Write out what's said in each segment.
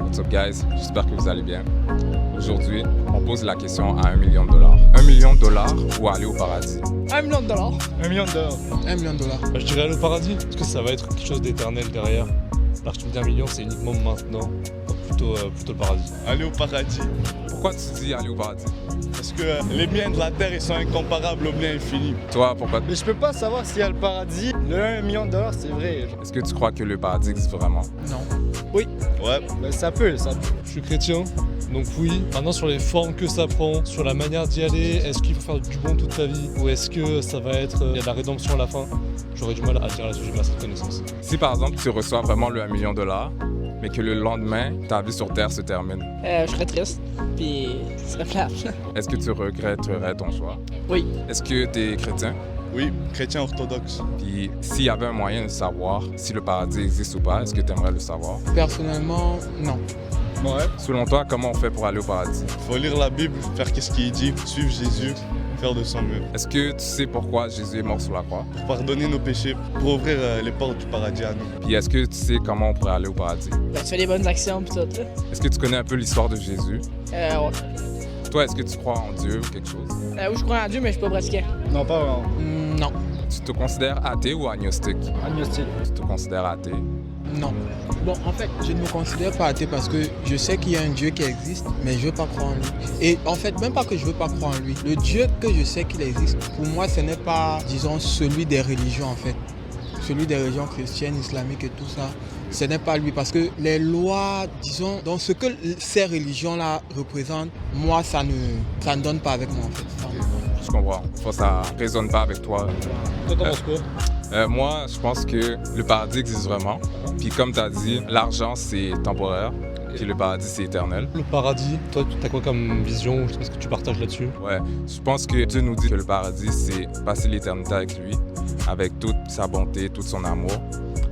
What's up guys, j'espère que vous allez bien. Aujourd'hui, on pose la question à $1 million. $1 million ou aller au paradis? $1 million. $1 million. $1 million. Je dirais aller au paradis, parce que ça va être quelque chose d'éternel derrière. Alors que tu me dis $1 million, c'est uniquement maintenant. Donc plutôt le paradis. Aller au paradis. Pourquoi tu dis aller au paradis? Parce que les biens de la terre, ils sont incomparables aux biens infinis. Toi, pourquoi? Mais je peux pas savoir s'il y a le paradis. Le $1 million, c'est vrai. Est-ce que tu crois que le paradis existe vraiment? Non. Ouais. Mais ça peut. Je suis chrétien, donc oui. Maintenant, sur les formes que ça prend, sur la manière d'y aller, est-ce qu'il faut faire du bon toute ta vie? Ou est-ce que ça va être, il y a de la rédemption à la fin? J'aurais du mal à dire là-dessus, j'ai pas cette connaissance. Si par exemple tu reçois vraiment le $1 million, mais que le lendemain, ta vie sur Terre se termine, Je serais triste, puis ce serait plate. est-ce que tu regretterais ton choix? Oui. Est-ce que tu es chrétien? Oui, chrétien orthodoxe. Puis s'il y avait un moyen de savoir si le paradis existe ou pas, est-ce que tu aimerais le savoir? Personnellement, non. Ouais. Selon toi, comment on fait pour aller au paradis? Faut lire la Bible, faire qu'est-ce qu'il dit, suivre Jésus, faire de son mieux. Est-ce que tu sais pourquoi Jésus est mort sur la croix? Pour pardonner nos péchés, pour ouvrir les portes du paradis à nous. Puis est-ce que tu sais comment on pourrait aller au paradis? Ben, tu fais des bonnes actions, pis tout, là. Est-ce que tu connais un peu l'histoire de Jésus? Ouais. Toi, est-ce que tu crois en Dieu ou quelque chose? Oui, je crois en Dieu, mais je suis pas pratiquant. Non, pas vraiment. Non. Tu te considères athée ou agnostique? Agnostique. Tu te considères athée? Non. Bon, en fait, je ne me considère pas athée parce que je sais qu'il y a un Dieu qui existe, mais je ne veux pas croire en lui. Et en fait, même pas que je ne veux pas croire en lui. Le Dieu que je sais qu'il existe, pour moi, ce n'est pas, disons, celui des religions, en fait. Celui des religions chrétiennes, islamiques et tout ça. Ce n'est pas lui parce que les lois, disons, dans ce que ces religions-là représentent, moi, ça ne donne pas avec moi, en fait. Je comprends. Enfin, ça ne résonne pas avec toi. Toi, t'en penses quoi? Moi, je pense que le paradis existe vraiment. Puis comme tu as dit, l'argent, c'est temporaire. Puis le paradis, c'est éternel. Le paradis, toi, t'as quoi comme vision? Est-ce que tu partages là-dessus? Ouais, je pense que Dieu nous dit que le paradis, c'est passer l'éternité avec lui, avec toute sa bonté, tout son amour,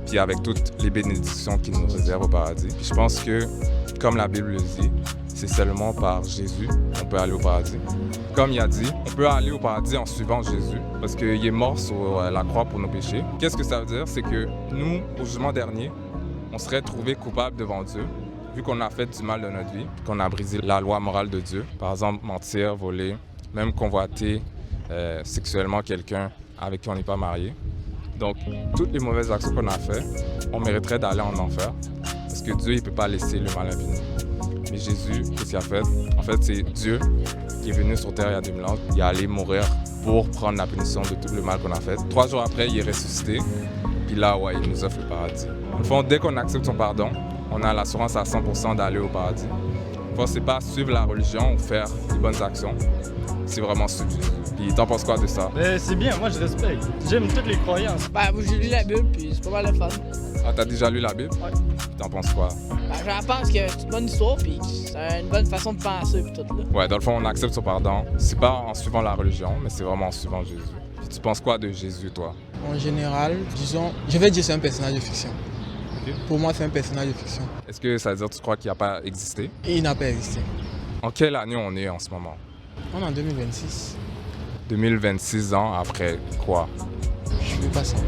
puis avec toutes les bénédictions qu'il nous réserve au paradis. Puis je pense que, comme la Bible le dit, c'est seulement par Jésus qu'on peut aller au paradis. Comme il a dit, on peut aller au paradis en suivant Jésus parce qu'il est mort sur la croix pour nos péchés. Qu'est-ce que ça veut dire? C'est que nous, au jugement dernier, on serait trouvés coupables devant Dieu vu qu'on a fait du mal de notre vie, qu'on a brisé la loi morale de Dieu. Par exemple, mentir, voler, même convoiter sexuellement quelqu'un avec qui on n'est pas marié. Donc, toutes les mauvaises actions qu'on a faites, on mériterait d'aller en enfer parce que Dieu, il ne peut pas laisser le mal infini. Mais Jésus, qu'est-ce qu'il a fait? En fait, c'est Dieu qui est venu sur terre il y a 2000 ans. Il est allé mourir pour prendre la punition de tout le mal qu'on a fait. 3 jours après, il est ressuscité. Puis là, ouais, il nous offre le paradis. Au fond, dès qu'on accepte son pardon, on a l'assurance à 100% d'aller au paradis. Enfin, c'est pas suivre la religion ou faire des bonnes actions. C'est vraiment suivre Jésus. Puis t'en penses quoi de ça? Mais c'est bien, moi je respecte. J'aime toutes les croyances. Ben, moi, j'ai lu la Bible, puis c'est pas mal le fun. Ah, t'as déjà lu la Bible? Ouais. T'en penses quoi? Ben, je pense que c'est une bonne histoire, puis c'est une bonne façon de penser, puis tout, là. Ouais, dans le fond, on accepte son pardon. C'est pas en suivant la religion, mais c'est vraiment en suivant Jésus. Puis tu penses quoi de Jésus, toi? En général, disons, je vais dire c'est un personnage de fiction. Ok. Pour moi, c'est un personnage de fiction. Est-ce que ça veut dire que tu crois qu'il n'a pas existé? Et il n'a pas existé. En quelle année on est en ce moment? On est en 2026. 2026 ans après quoi? Je ne veux pas savoir.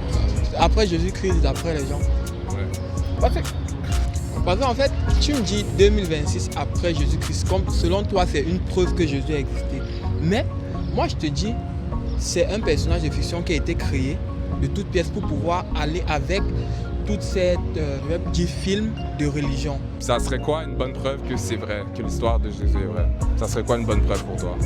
Après Jésus-Christ, d'après les gens. Ouais. Parce qu'en fait, tu me dis 2026 après Jésus-Christ, comme selon toi, c'est une preuve que Jésus a existé. Mais moi, je te dis, c'est un personnage de fiction qui a été créé de toutes pièces pour pouvoir aller avec toute cette, je vais dire, film de religion. Ça serait quoi une bonne preuve que c'est vrai, que l'histoire de Jésus est vraie? Ça serait quoi une bonne preuve pour toi?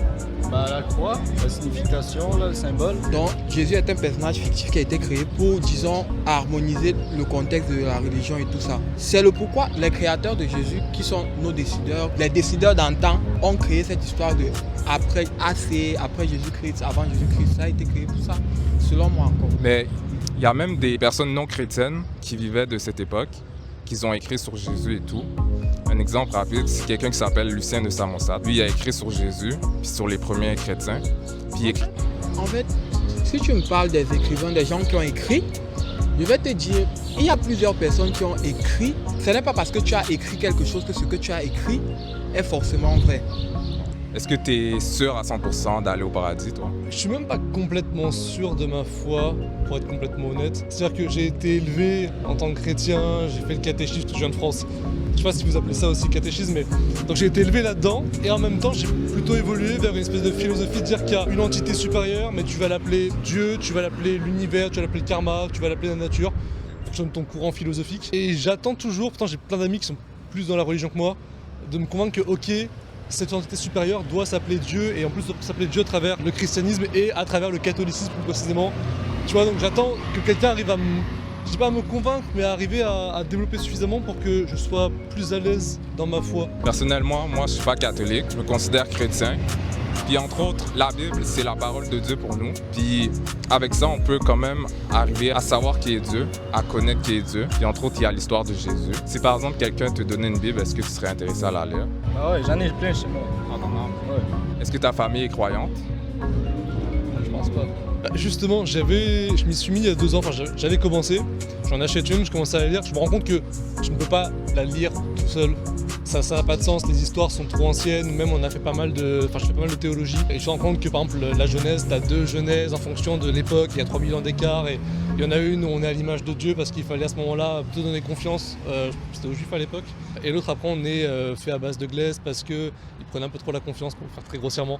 Bah, la croix, la signification, là, le symbole. Donc, Jésus est un personnage fictif qui a été créé pour, disons, harmoniser le contexte de la religion et tout ça. C'est le pourquoi les créateurs de Jésus, qui sont nos décideurs, les décideurs d'antan, ont créé cette histoire de après Jésus-Christ, avant Jésus-Christ. Ça a été créé pour ça, selon moi encore. Mais il y a même des personnes non chrétiennes qui vivaient de cette époque, qui ont écrit sur Jésus et tout. Un exemple rapide, c'est quelqu'un qui s'appelle Lucien de Samosate. Lui, il a écrit sur Jésus, puis sur les premiers chrétiens. Puis En fait, si tu me parles des écrivains, des gens qui ont écrit, je vais te dire, il y a plusieurs personnes qui ont écrit. Ce n'est pas parce que tu as écrit quelque chose que ce que tu as écrit est forcément vrai. est-ce que tu es sûr à 100% d'aller au paradis, toi? Je suis même pas complètement sûr de ma foi, pour être complètement honnête. C'est-à-dire que j'ai été élevé en tant que chrétien, j'ai fait le catéchisme, je viens de France. Je sais pas si vous appelez ça aussi catéchisme, mais donc j'ai été élevé là-dedans et en même temps j'ai plutôt évolué vers une espèce de philosophie de dire qu'il y a une entité supérieure, mais tu vas l'appeler Dieu, tu vas l'appeler l'univers, tu vas l'appeler le karma, tu vas l'appeler la nature, en fonction de ton courant philosophique. Et j'attends toujours, pourtant j'ai plein d'amis qui sont plus dans la religion que moi, de me convaincre que ok, cette entité supérieure doit s'appeler Dieu et en plus doit s'appeler Dieu à travers le christianisme et à travers le catholicisme plus précisément. Tu vois, donc j'attends que quelqu'un arrive à je dis pas à me convaincre, mais à arriver à développer suffisamment pour que je sois plus à l'aise dans ma foi. Personnellement, moi, je suis pas catholique, je me considère chrétien. Puis entre autres, la Bible, c'est la parole de Dieu pour nous. Puis avec ça, on peut quand même arriver à savoir qui est Dieu, à connaître qui est Dieu. Puis entre autres, il y a l'histoire de Jésus. Si par exemple quelqu'un te donnait une Bible, est-ce que tu serais intéressé à la lire? Ah ouais, j'en ai plein chez moi. Est-ce que ta famille est croyante? Je pense pas. Justement, je m'y suis mis il y a 2 ans, j'avais commencé, j'en achète une, je commence à la lire, je me rends compte que je ne peux pas la lire tout seul. Ça n'a pas de sens, les histoires sont trop anciennes, même je fais pas mal de théologie. Et je me rends compte que par exemple la Genèse, t'as 2 Genèses en fonction de l'époque, il y a 3000 ans d'écart et il y en a une où on est à l'image de Dieu parce qu'il fallait à ce moment-là plutôt donner confiance, c'était aux Juifs à l'époque. Et l'autre après on est fait à base de glaise parce qu'ils prenaient un peu trop la confiance pour le faire très grossièrement.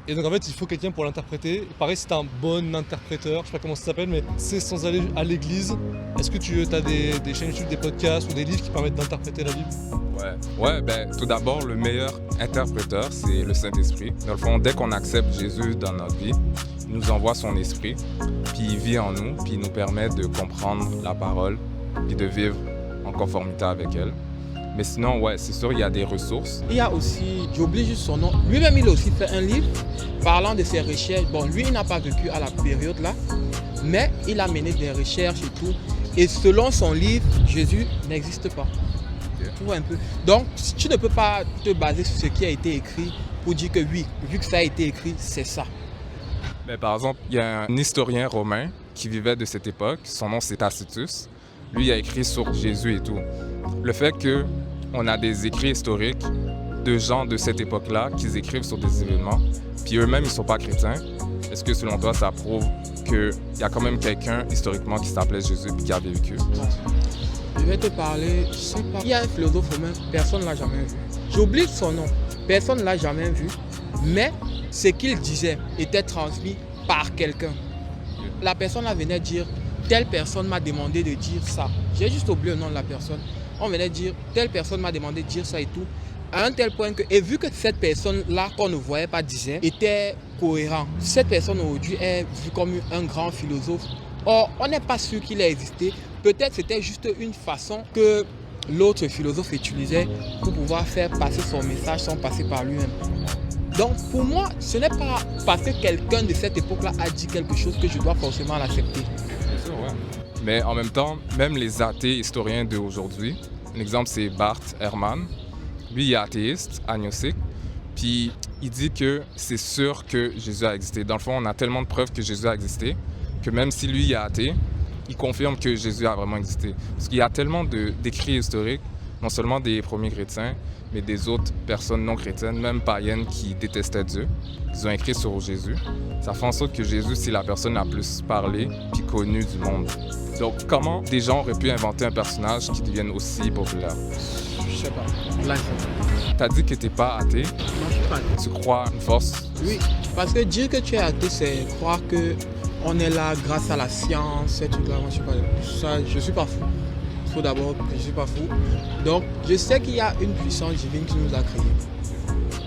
Et donc en fait il faut quelqu'un pour l'interpréter. Pareil si t'es un bon interpréteur, je sais pas comment ça s'appelle, mais c'est sans aller à l'église. Est-ce que tu as des chaînes YouTube, des podcasts ou des livres qui permettent d'interpréter la Bible? Ouais, ben tout d'abord, le meilleur interpréteur, c'est le Saint-Esprit. Dans le fond, dès qu'on accepte Jésus dans notre vie, il nous envoie son esprit, puis il vit en nous, puis il nous permet de comprendre la parole, puis de vivre en conformité avec elle. Mais sinon, ouais, c'est sûr, il y a des ressources. Il y a aussi, j'oublie juste son nom, lui-même il a aussi fait un livre parlant de ses recherches. Bon, lui il n'a pas vécu à la période là, mais il a mené des recherches et tout. Et selon son livre, Jésus n'existe pas. Tu vois un peu. Donc, tu ne peux pas te baser sur ce qui a été écrit pour dire que oui, vu que ça a été écrit, c'est ça. Mais par exemple, il y a un historien romain qui vivait de cette époque, son nom c'est Tacitus. Lui, il a écrit sur Jésus et tout. Le fait qu'on a des écrits historiques de gens de cette époque-là qui écrivent sur des événements, puis eux-mêmes, ils ne sont pas chrétiens, est-ce que selon toi, ça prouve qu'il y a quand même quelqu'un historiquement qui s'appelait Jésus et qui a vécu? Je vais te parler, je sais pas. Il y a un philosophe romain, personne ne l'a jamais vu. J'oublie son nom, personne ne l'a jamais vu, mais ce qu'il disait était transmis par quelqu'un. La personne là venait dire, telle personne m'a demandé de dire ça. J'ai juste oublié le nom de la personne. On venait dire, telle personne m'a demandé de dire ça et tout. À un tel point que, et vu que cette personne-là qu'on ne voyait pas disait, était cohérent. Cette personne aujourd'hui est vue comme un grand philosophe. Or, on n'est pas sûr qu'il ait existé. Peut-être c'était juste une façon que l'autre philosophe utilisait pour pouvoir faire passer son message sans passer par lui-même. Donc pour moi, ce n'est pas parce que quelqu'un de cette époque-là a dit quelque chose que je dois forcément l'accepter. Bien sûr, ouais. Mais en même temps, même les athées historiens d'aujourd'hui, un exemple c'est Bart Ehrman, lui il est athéiste, agnostique, puis il dit que c'est sûr que Jésus a existé. Dans le fond, on a tellement de preuves que Jésus a existé que même si lui est athée, il confirme que Jésus a vraiment existé. Parce qu'il y a tellement d'écrits historiques, non seulement des premiers chrétiens, mais des autres personnes non chrétiennes, même païennes, qui détestaient Dieu. Ils ont écrit sur Jésus. Ça fait en sorte que Jésus, c'est la personne la plus parlée puis connue du monde. Donc, comment des gens auraient pu inventer un personnage qui devienne aussi populaire? Je sais pas. Là, T'as dit que t'es pas athée. non, je suis pas athée. Tu crois une force? Oui, parce que dire que tu es athée, c'est croire que on est là grâce à la science, ces trucs-là. Moi, je suis pas ça, je suis pas fou. Il faut d'abord que je suis pas fou. Donc, je sais qu'il y a une puissance divine qui nous a créés.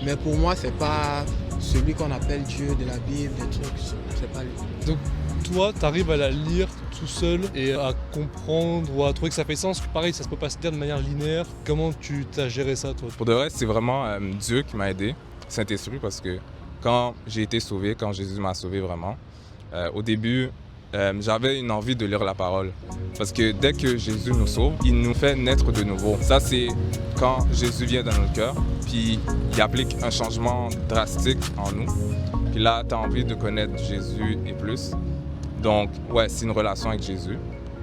Mais pour moi, c'est pas celui qu'on appelle Dieu de la Bible, des trucs. C'est pas lui. Donc toi, tu arrives à la lire tout seul et à comprendre ou à trouver que ça fait sens. Pareil, ça se peut pas se dire de manière linéaire. Comment tu t'as géré ça, toi? Pour de vrai, c'est vraiment Dieu qui m'a aidé, Saint-Esprit, parce que quand j'ai été sauvé, quand Jésus m'a sauvé vraiment, au début, j'avais une envie de lire la parole. Parce que dès que Jésus nous sauve, il nous fait naître de nouveau. Ça, c'est quand Jésus vient dans notre cœur, puis il applique un changement drastique en nous. Puis là, tu as envie de connaître Jésus et plus. Donc, ouais, c'est une relation avec Jésus.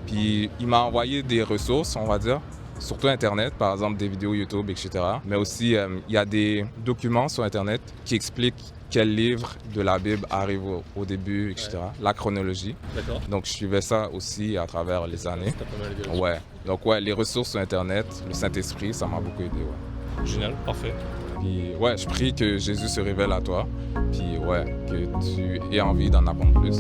Puis il m'a envoyé des ressources, on va dire, surtout Internet, par exemple des vidéos YouTube, etc. Mais aussi, il y a des documents sur Internet qui expliquent quel livre de la Bible arrive au début, etc. Ouais. La chronologie. D'accord. Donc, je suivais ça aussi à travers les années. T'as pas mal aidé là-dessus. Ouais. Donc, ouais, les ressources sur Internet, le Saint-Esprit, ça m'a beaucoup aidé, ouais. Génial, parfait. Puis, ouais, je prie que Jésus se révèle à toi. Puis, ouais, que tu aies envie d'en apprendre plus.